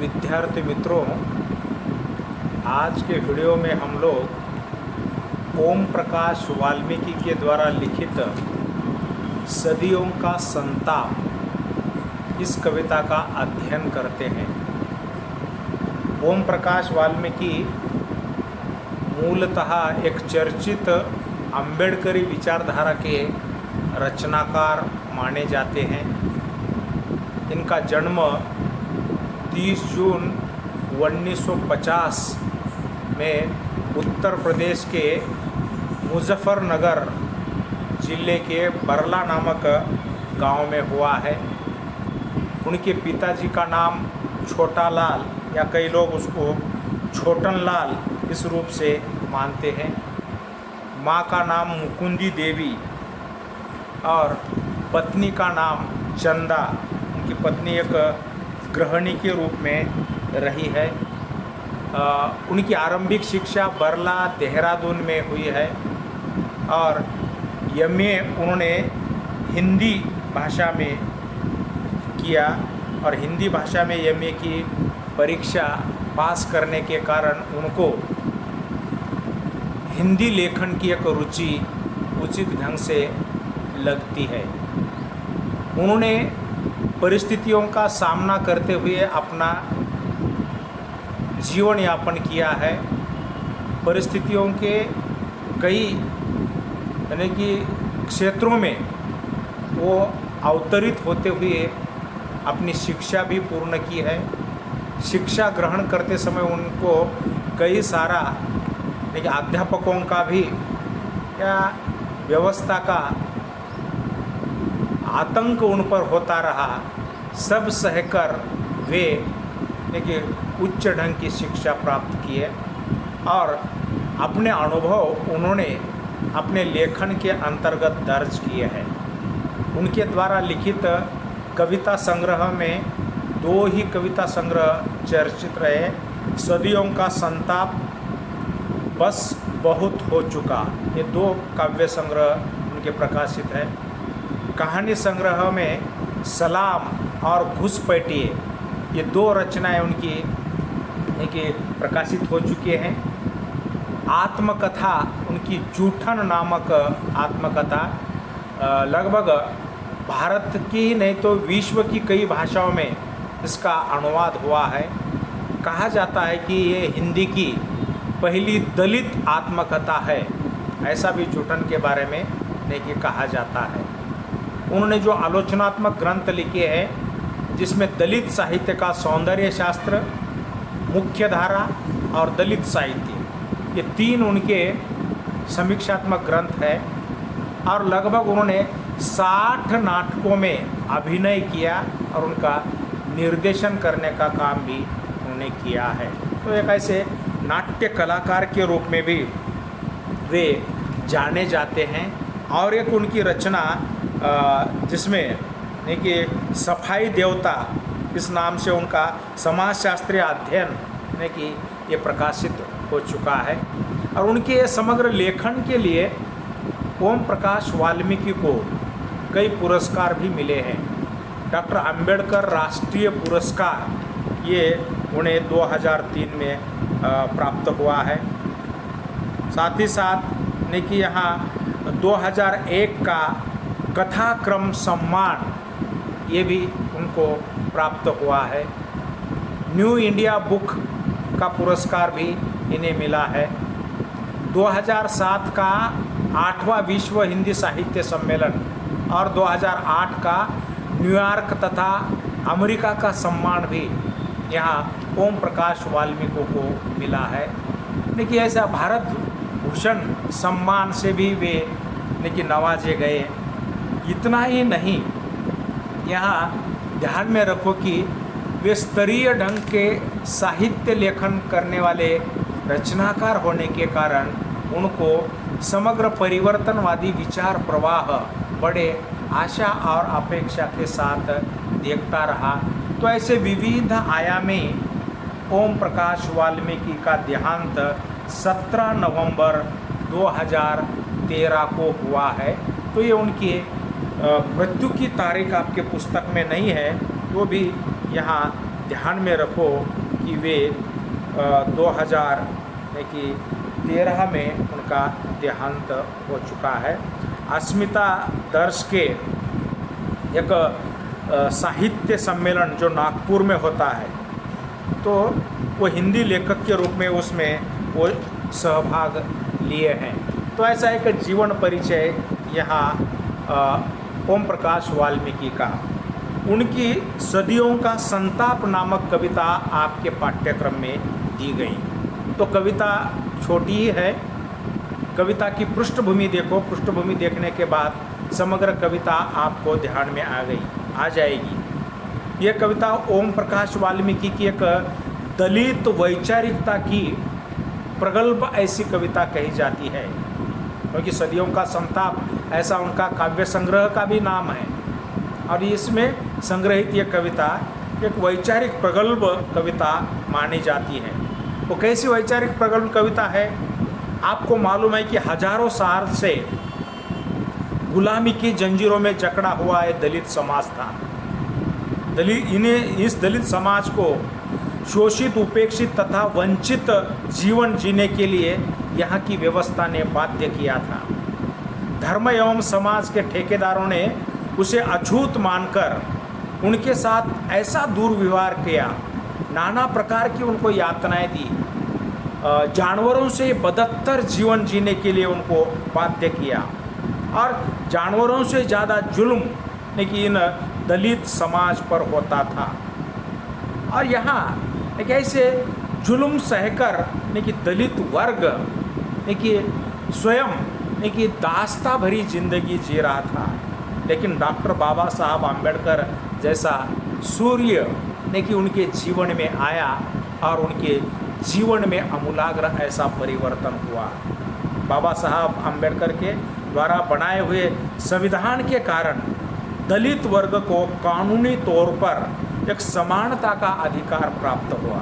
विद्यार्थी मित्रों, आज के वीडियो में हम लोग ओम प्रकाश वाल्मीकि के द्वारा लिखित सदियों का संताप इस कविता का अध्ययन करते हैं। ओम प्रकाश वाल्मीकि मूलतः एक चर्चित अम्बेडकरी विचारधारा के रचनाकार माने जाते हैं। इनका जन्म 30 जून 1950 में उत्तर प्रदेश के मुजफ्फरनगर जिले के बरला नामक गांव में हुआ है। उनके पिताजी का नाम छोटा लाल या कई लोग उसको छोटन लाल इस रूप से मानते हैं। माँ का नाम मुकुंदी देवी और पत्नी का नाम चंदा। उनकी पत्नी एक गृहिणी के रूप में रही है। उनकी आरंभिक शिक्षा बरला देहरादून में हुई है और एमए उन्होंने हिंदी भाषा में किया और हिंदी भाषा में एमए की परीक्षा पास करने के कारण उनको हिंदी लेखन की एक रुचि उचित ढंग से लगती है। उन्होंने परिस्थितियों का सामना करते हुए अपना जीवन यापन किया है। परिस्थितियों के कई यानी कि क्षेत्रों में वो अवतरित होते हुए अपनी शिक्षा भी पूर्ण की है। शिक्षा ग्रहण करते समय उनको कई सारा देखिए अध्यापकों का भी या व्यवस्था का आतंक उन पर होता रहा। सब सहकर वे देखिए उच्च ढंग की शिक्षा प्राप्त किए और अपने अनुभव उन्होंने अपने लेखन के अंतर्गत दर्ज किए हैं। उनके द्वारा लिखित कविता संग्रह में 2 ही कविता संग्रह चर्चित रहे। सदियों का संताप, बस बहुत हो चुका, ये 2 काव्य संग्रह उनके प्रकाशित है। कहानी संग्रह में सलाम और घुसपैठिए ये 2 रचनाएं उनकी प्रकाशित हो चुके हैं। आत्मकथा उनकी जूठन नामक आत्मकथा लगभग भारत की ही नहीं तो विश्व की कई भाषाओं में इसका अनुवाद हुआ है। कहा जाता है कि ये हिंदी की पहली दलित आत्मकथा है, ऐसा भी जूठन के बारे में देखिए कहा जाता है। उन्होंने जो आलोचनात्मक ग्रंथ लिखे हैं जिसमें दलित साहित्य का सौंदर्य शास्त्र, मुख्य धारा और दलित साहित्य, ये 3 उनके समीक्षात्मक ग्रंथ है और लगभग उन्होंने 60 नाटकों में अभिनय किया और उनका निर्देशन करने का काम भी उन्होंने किया है। तो एक ऐसे नाट्य कलाकार के रूप में भी वे जाने जाते हैं। और एक उनकी रचना जिसमें देखिए सफाई देवता इस नाम से उनका समाजशास्त्रीय अध्ययन कि ये प्रकाशित हो चुका है। और उनके समग्र लेखन के लिए ओम प्रकाश वाल्मीकि को कई पुरस्कार भी मिले हैं। डॉक्टर अंबेडकर राष्ट्रीय पुरस्कार ये उन्हें 2003 में प्राप्त हुआ है। साथ ही साथ ने कि यहाँ 2001 का कथाक्रम सम्मान ये भी उनको प्राप्त हुआ है। न्यू इंडिया बुक का पुरस्कार भी इन्हें मिला है। 2007 का 8वां विश्व हिंदी साहित्य सम्मेलन और 2008 का न्यूयॉर्क तथा अमेरिका का सम्मान भी यहाँ ओम प्रकाश वाल्मीकि को मिला है। देखिए ऐसा भारत भूषण सम्मान से भी वे देखिए नवाजे गए। इतना ही नहीं, यहाँ ध्यान में रखो कि वे स्तरीय ढंग के साहित्य लेखन करने वाले रचनाकार होने के कारण उनको समग्र परिवर्तनवादी विचार प्रवाह बड़े आशा और अपेक्षा के साथ देखता रहा। तो ऐसे विविध आयामी ओम प्रकाश वाल्मीकि का देहांत 17 नवंबर 2013 को हुआ है। तो ये उनकी मृत्यु की तारीख आपके पुस्तक में नहीं है, वो भी यहाँ ध्यान में रखो कि वे 2013 में उनका देहांत हो चुका है। अस्मिता दर्श के एक साहित्य सम्मेलन जो नागपुर में होता है, तो वो हिंदी लेखक के रूप में उसमें वो सहभाग लिए हैं। तो ऐसा एक जीवन परिचय यहाँ ओम प्रकाश वाल्मीकि का। उनकी सदियों का संताप नामक कविता आपके पाठ्यक्रम में दी गई। तो कविता छोटी ही है, कविता की पृष्ठभूमि देखो, पृष्ठभूमि देखने के बाद समग्र कविता आपको ध्यान में आ जाएगी। ये कविता ओम प्रकाश वाल्मीकि की एक दलित वैचारिकता की प्रगल्भ ऐसी कविता कही जाती है, क्योंकि सदियों का संताप ऐसा उनका काव्य संग्रह का भी नाम है। और इसमें संग्रहित ये कविता एक वैचारिक प्रगल्भ कविता मानी जाती है। वो कैसी वैचारिक प्रगल्भ कविता है? आपको मालूम है कि हजारों साल से गुलामी की जंजीरों में जकड़ा हुआ एक दलित समाज था। इस दलित समाज को शोषित, उपेक्षित तथा वंचित जीवन जीने के लिए यहाँ की व्यवस्था ने बाध्य किया था। धर्म एवं समाज के ठेकेदारों ने उसे अछूत मानकर उनके साथ ऐसा दुर्व्यवहार किया, नाना प्रकार की उनको यातनाएं दी, जानवरों से बदतर जीवन जीने के लिए उनको बाध्य किया और जानवरों से ज़्यादा जुल्म कि इन दलित समाज पर होता था। और यहाँ एक ऐसे जुल्म सहकर कि दलित वर्ग कि स्वयं कि दास्ता भरी जिंदगी जी रहा था। लेकिन डॉक्टर बाबा साहब आम्बेडकर जैसा सूर्य कि उनके जीवन में आया और उनके जीवन में आमूलाग्र ऐसा परिवर्तन हुआ। बाबा साहब आम्बेडकर के द्वारा बनाए हुए संविधान के कारण दलित वर्ग को कानूनी तौर पर एक समानता का अधिकार प्राप्त हुआ।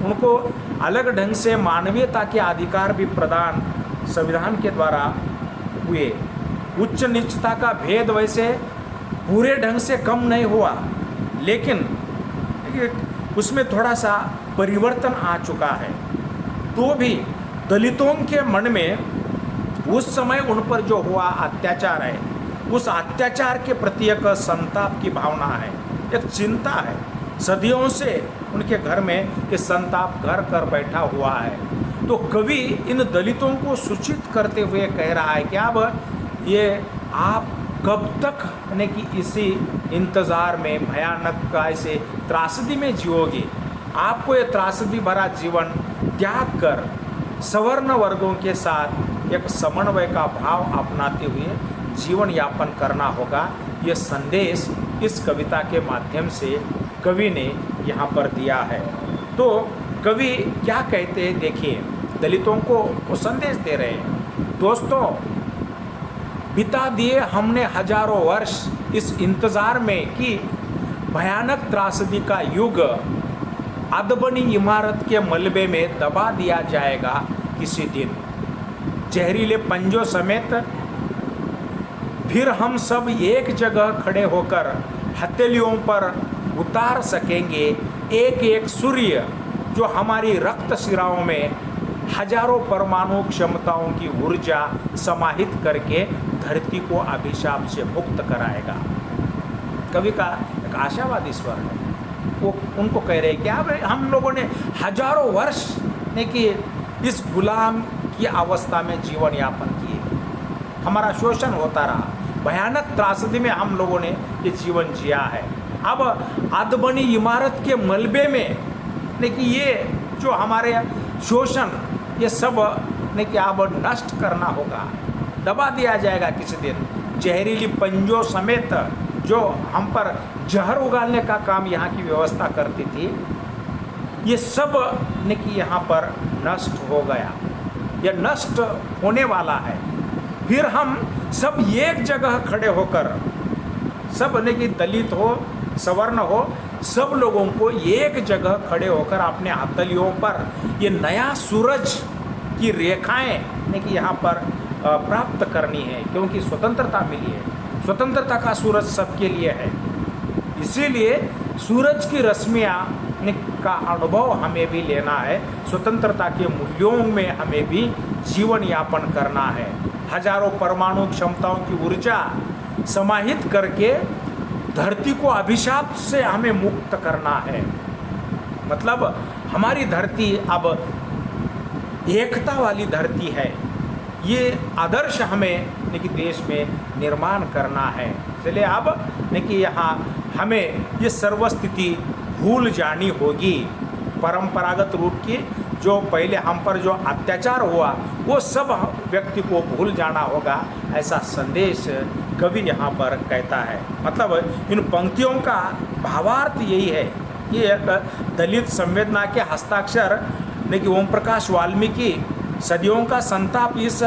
उनको अलग ढंग से मानवीयता के अधिकार भी प्रदान संविधान के द्वारा हुए। उच्च नीचता का भेद वैसे पूरे ढंग से कम नहीं हुआ, लेकिन उसमें थोड़ा सा परिवर्तन आ चुका है। तो भी दलितों के मन में उस समय उन पर जो हुआ अत्याचार है, उस अत्याचार के प्रति एक संताप की भावना है, एक चिंता है। सदियों से उनके घर में ये संताप घर कर बैठा हुआ है। तो कवि इन दलितों को सूचित करते हुए कह रहा है कि अब ये आप कब तक कि इसी इंतज़ार में भयानक का ऐसे त्रासदी में जियोगे। आपको ये त्रासदी भरा जीवन त्याग कर सवर्ण वर्गों के साथ एक समन्वय का भाव अपनाते हुए जीवन यापन करना होगा। ये संदेश इस कविता के माध्यम से कवि ने यहाँ पर दिया है। तो कवि क्या कहते हैं देखिए, दलितों को वो संदेश दे रहे हैं। दोस्तों, बिता दिए हमने हजारों वर्ष इस इंतज़ार में कि भयानक त्रासदी का युग अदबनी इमारत के मलबे में दबा दिया जाएगा किसी दिन। जहरीले पंजों समेत फिर हम सब एक जगह खड़े होकर हथेलियों पर उतार सकेंगे एक एक सूर्य जो हमारी रक्त शिराओं में हजारों परमाणु क्षमताओं की ऊर्जा समाहित करके धरती को अभिशाप से मुक्त कराएगा। कवि का एक आशावादी स्वर है। वो उनको कह रहे हैं कि अब हम लोगों ने हजारों वर्ष ने कि इस गुलाम की अवस्था में जीवन यापन किए, हमारा शोषण होता रहा, भयानक त्रासदी में हम लोगों ने ये जीवन जिया है। अब अदबनी इमारत के मलबे में कि ये जो हमारे शोषण ये सब ने कि अब नष्ट करना होगा, दबा दिया जाएगा किसी दिन। जहरीली पंजों समेत जो हम पर जहर उगालने का काम यहाँ की व्यवस्था करती थी, ये सब ने कि यहाँ पर नष्ट हो गया, यह नष्ट होने वाला है। फिर हम सब एक जगह खड़े होकर, सब ने कि दलित हो, सवर्ण हो, सब लोगों को एक जगह खड़े होकर अपने हथेलियों पर ये नया सूरज की रेखाएं ने कि यहाँ पर प्राप्त करनी है, क्योंकि स्वतंत्रता मिली है। स्वतंत्रता का सूरज सबके लिए है, इसीलिए सूरज की रश्मियाँ का अनुभव हमें भी लेना है, स्वतंत्रता के मूल्यों में हमें भी जीवन यापन करना है। हजारों परमाणु क्षमताओं की ऊर्जा समाहित करके धरती को अभिशाप से हमें मुक्त करना है। मतलब हमारी धरती अब एकता वाली धरती है, ये आदर्श हमें देखिए देश में निर्माण करना है। इसलिए अब देखिए यहाँ हमें ये सर्वस्थिति भूल जानी होगी। परंपरागत रूप की जो पहले हम पर जो अत्याचार हुआ वो सब व्यक्ति को भूल जाना होगा, ऐसा संदेश कवि यहाँ पर कहता है। मतलब इन पंक्तियों का भावार्थ यही है कि एक दलित संवेदना के हस्ताक्षर देखिए ओम प्रकाश वाल्मीकि सदियों का संताप इस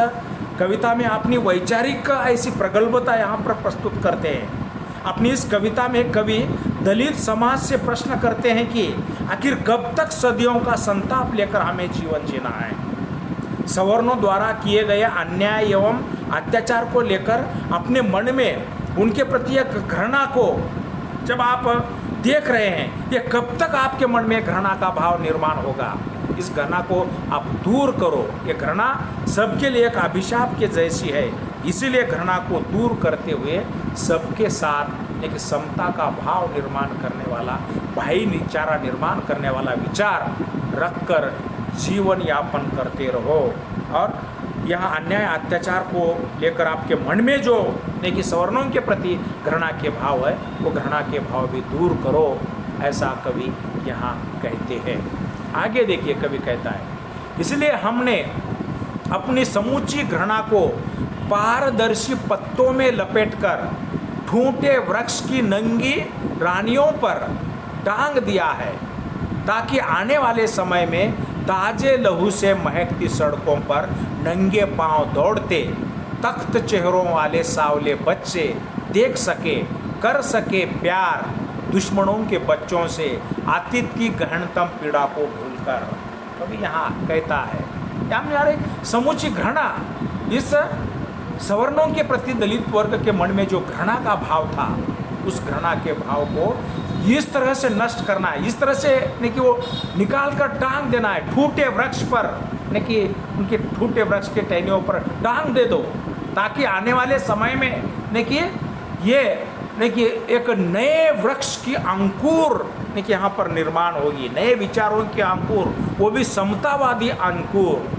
कविता में अपनी वैचारिक ऐसी प्रगल्भता यहाँ पर प्रस्तुत करते हैं। अपनी इस कविता में कवि दलित समाज से प्रश्न करते हैं कि आखिर कब तक सदियों का संताप लेकर हमें जीवन जीना है। सवर्णों द्वारा किए गए अन्याय एवं अत्याचार को लेकर अपने मन में उनके प्रति एक घृणा को जब आप देख रहे हैं, ये कब तक आपके मन में घृणा का भाव निर्माण होगा। इस घृणा को आप दूर करो। ये घृणा सबके लिए एक अभिशाप के जैसी है, इसीलिए घृणा को दूर करते हुए सबके साथ एक समता का भाव निर्माण करने वाला, भाईचारा निर्माण करने वाला विचार रखकर जीवन यापन करते रहो। और यहाँ अन्याय अत्याचार को लेकर आपके मन में जो देखिए सवर्णों के प्रति घृणा के भाव है, वो घृणा के भाव भी दूर करो, ऐसा कवि यहाँ कहते हैं। आगे देखिए कवि कहता है, इसलिए हमने अपनी समूची घृणा को पारदर्शी पत्तों में लपेटकर ठूंठे वृक्ष की नंगी रानियों पर टांग दिया है, ताकि आने वाले समय में ताजे लहू से महकती सड़कों पर नंगे पांव दौड़ते तख्त चेहरों वाले सावले बच्चे देख सके, कर सके प्यार दुश्मनों के बच्चों से अतीत की गहनतम पीड़ा को भूलकर। कभी यहाँ कहता है यानी समूची घृणा, इस सवर्णों के प्रति दलित वर्ग के मन में जो घृणा का भाव था, उस घृणा के भाव को इस तरह से नष्ट करना है, इस तरह से नहीं कि वो निकाल कर टांग देना है ठूटे वृक्ष पर, नहीं कि उनके ठूटे वृक्ष के टहनियों पर टांग दे दो, ताकि आने वाले समय में नहीं कि ये नहीं कि एक नए वृक्ष की अंकुर नहीं कि यहाँ पर निर्माण होगी, नए विचारों की अंकुर, वो भी समतावादी अंकुर।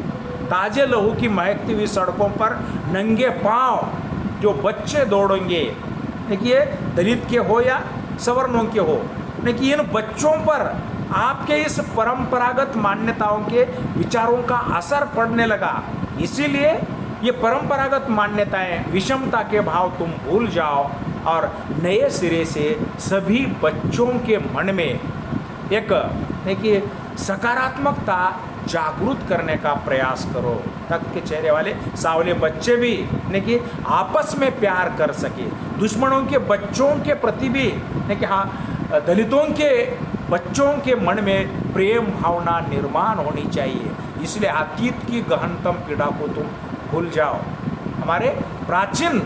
ताजे लहू की महकती हुई सड़कों पर नंगे पांव जो बच्चे दौड़ेंगे, देखिए दलित के हो या सवर्णों के हो, देखिए इन बच्चों पर आपके इस परंपरागत मान्यताओं के विचारों का असर पड़ने लगा। इसीलिए ये परंपरागत मान्यताएं, विषमता के भाव तुम भूल जाओ और नए सिरे से सभी बच्चों के मन में एक देखिए सकारात्मकता जागरूक करने का प्रयास करो, तख्त के चेहरे वाले सावले बच्चे भी देखिए आपस में प्यार कर सके, दुश्मनों के बच्चों के प्रति भी देखिए हाँ दलितों के बच्चों के मन में प्रेम भावना निर्माण होनी चाहिए। इसलिए अतीत की गहनतम पीड़ा को तुम भूल जाओ, हमारे प्राचीन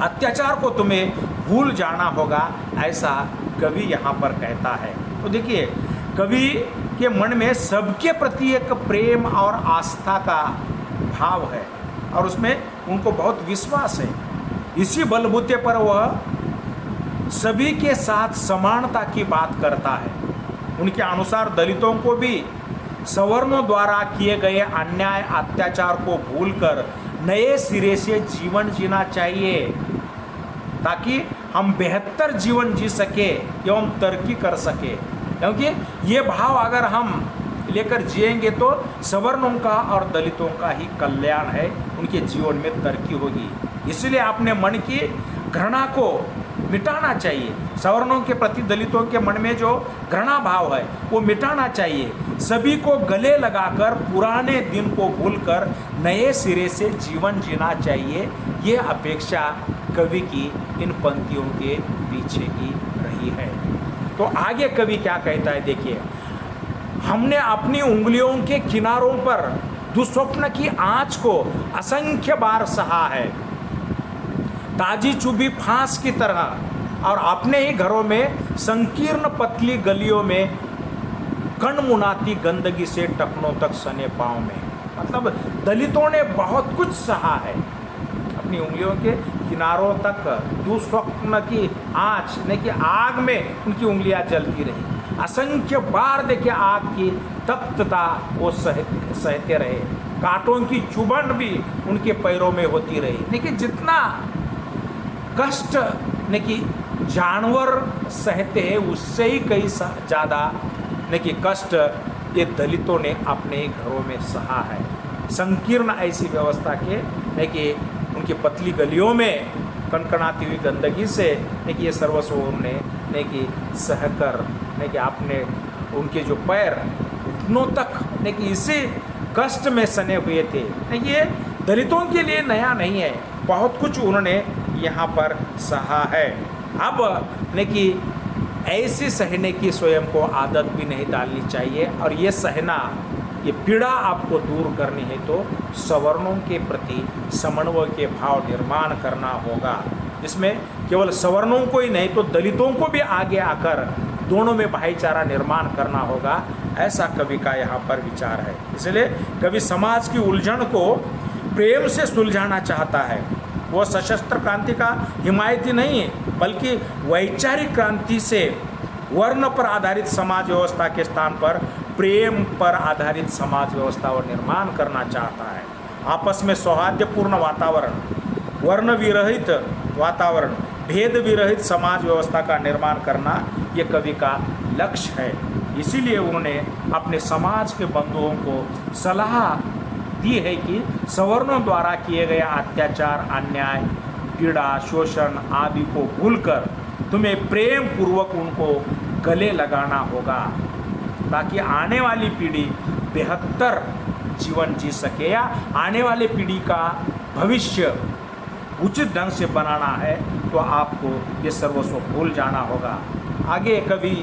अत्याचार को तुम्हें भूल जाना होगा, ऐसा कवि यहाँ पर कहता है। तो देखिए कवि के मन में सबके प्रति एक प्रेम और आस्था का भाव है और उसमें उनको बहुत विश्वास है। इसी बलबूते पर वह सभी के साथ समानता की बात करता है। उनके अनुसार दलितों को भी सवर्णों द्वारा किए गए अन्याय अत्याचार को भूलकर नए सिरे से जीवन जीना चाहिए, ताकि हम बेहतर जीवन जी सके एवं तरक्की कर सके। क्योंकि ये भाव अगर हम लेकर जिएंगे तो सवर्णों का और दलितों का ही कल्याण है, उनके जीवन में तरक्की होगी। इसलिए अपने मन की घृणा को मिटाना चाहिए। सवर्णों के प्रति दलितों के मन में जो घृणा भाव है वो मिटाना चाहिए। सभी को गले लगाकर पुराने दिन को भूलकर नए सिरे से जीवन जीना चाहिए। ये अपेक्षा कवि की इन पंक्तियों के पीछे की रही है। तो आगे कवि क्या कहता है देखिए, हमने अपनी उंगलियों के किनारों पर दुस्वप्न की आंच को असंख्य बार सहा है, ताजी चुभी फांस की तरह, और अपने ही घरों में संकीर्ण पतली गलियों में कण मुनाती गंदगी से टखनों तक सने पाँव में। मतलब दलितों ने बहुत कुछ सहा है, अपनी उंगलियों के किनारों तक दुस्वप्न की आँच ने की आग में उनकी उंगलियां जलती रही। असंख्य बार देखिए आग की तप्तता वो सहते रहे, कांटों की चुभन भी उनके पैरों में होती रही। देखिए जितना कष्ट ने कि जानवर सहते हैं उससे ही कई ज़्यादा ने कि कष्ट ये दलितों ने अपने घरों में सहा है। संकीर्ण ऐसी व्यवस्था के ने कि उनकी पतली गलियों में कनकनाती हुई गंदगी से ने कि ये सर्वस्व उन्होंने ने कि सहकर ने कि आपने उनके जो पैर घुटनों तक ने कि इसी कष्ट में सने हुए थे। नहीं, ये दलितों के लिए नया नहीं है, बहुत कुछ उन्होंने यहाँ पर सहा है। अब ने कि ऐसी सहने की स्वयं को आदत भी नहीं डालनी चाहिए, और ये सहना, ये पीड़ा आपको दूर करनी है तो सवर्णों के प्रति समन्वय के भाव निर्माण करना होगा। इसमें केवल सवर्णों को ही नहीं तो दलितों को भी आगे आकर दोनों में भाईचारा निर्माण करना होगा, ऐसा कवि का यहाँ पर विचार है। इसलिए कवि समाज की उलझन को प्रेम से सुलझाना चाहता है। वो सशस्त्र क्रांति का हिमायती नहीं है, बल्कि वैचारिक क्रांति से वर्ण पर आधारित समाज व्यवस्था के स्थान पर प्रेम पर आधारित समाज व्यवस्था और निर्माण करना चाहता है। आपस में सौहार्दपूर्ण वातावरण, वर्ण विरहित वातावरण, भेद विरहित समाज व्यवस्था का निर्माण करना ये कवि का लक्ष्य है। इसीलिए उन्होंने अपने समाज के बंधुओं को सलाह दी है कि सवर्णों द्वारा किए गए अत्याचार, अन्याय, पीड़ा, शोषण आदि को भूलकर तुम्हें प्रेम पूर्वक उनको गले लगाना होगा, ताकि आने वाली पीढ़ी बेहतर जीवन जी सके, या आने वाले पीढ़ी का भविष्य उचित ढंग से बनाना है तो आपको ये सर्वस्व भूल जाना होगा। आगे कवि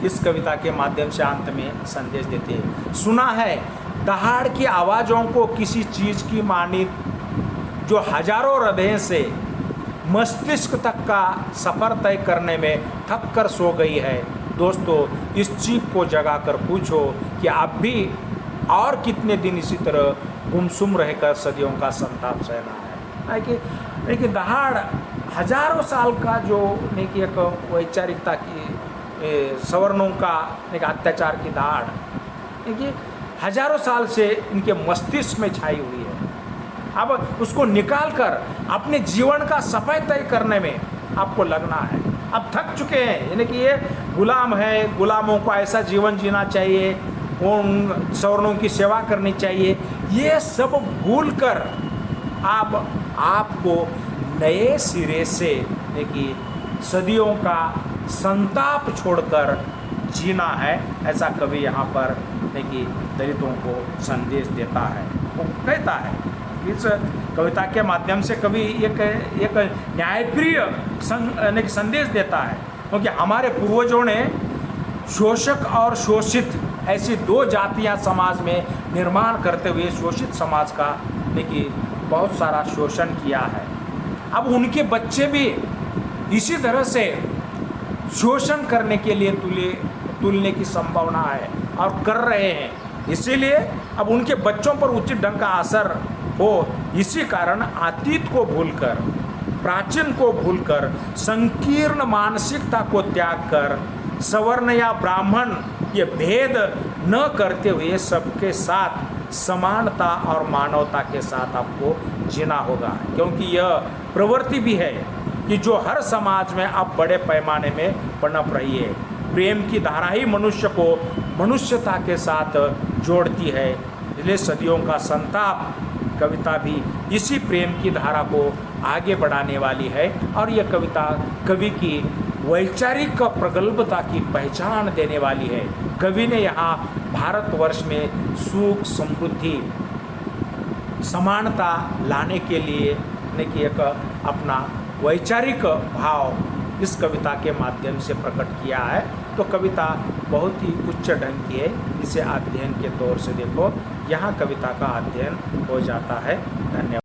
इस कविता के माध्यम से अंत में संदेश देते हैं। सुना है दहाड़ की आवाज़ों को किसी चीज़ की मानी, जो हजारों हृदय से मस्तिष्क तक का सफ़र तय करने में थक कर सो गई है। दोस्तों, इस चीख को जगा कर पूछो कि अब भी और कितने दिन इसी तरह गुमसुम रहकर सदियों का संताप सहना है। कि दहाड़ हजारों साल का जो नहीं कि एक वैचारिकता की सवर्णों का एक अत्याचार की दहाड़, देखिए हजारों साल से इनके मस्तिष्क में छाई हुई है। अब उसको निकाल कर अपने जीवन का सफाई तय करने में आपको लगना है। अब थक चुके हैं, यानी कि ये गुलाम है, गुलामों को ऐसा जीवन जीना चाहिए, उन सवर्णों की सेवा करनी चाहिए, ये सब भूल कर आपको नए सिरे से देखिए सदियों का संताप छोड़कर जीना है, ऐसा कवि यहाँ पर देखिए दलितों को संदेश देता है। वो कहता है, इस कविता के माध्यम से कवि एक न्यायप्रिय संदेश देता है, क्योंकि हमारे पूर्वजों ने शोषक और शोषित ऐसी दो जातियां समाज में निर्माण करते हुए शोषित समाज का देखिए बहुत सारा शोषण किया है। अब उनके बच्चे भी इसी तरह से शोषण करने के लिए तुलने की संभावना है और कर रहे हैं। इसीलिए अब उनके बच्चों पर उचित ढंग का असर हो, इसी कारण अतीत को भूलकर, प्राचीन को भूलकर, संकीर्ण मानसिकता को त्याग कर सवर्ण या ब्राह्मण ये भेद न करते हुए सबके साथ समानता और मानवता के साथ आपको जीना होगा। क्योंकि यह प्रवृत्ति भी है कि जो हर समाज में अब बड़े पैमाने में पनप रही है। प्रेम की धारा ही मनुष्य को मनुष्यता के साथ जोड़ती है। इसलिए सदियों का संताप कविता भी इसी प्रेम की धारा को आगे बढ़ाने वाली है, और यह कविता कवि की वैचारिक प्रगल्भता की पहचान देने वाली है। कवि ने यहाँ भारतवर्ष में सुख, समृद्धि, समानता लाने के लिए कि एक अपना वैचारिक भाव इस कविता के माध्यम से प्रकट किया है। तो कविता बहुत ही उच्च ढंग की है, इसे अध्ययन के तौर से देखो, यहाँ कविता का अध्ययन हो जाता है। धन्यवाद।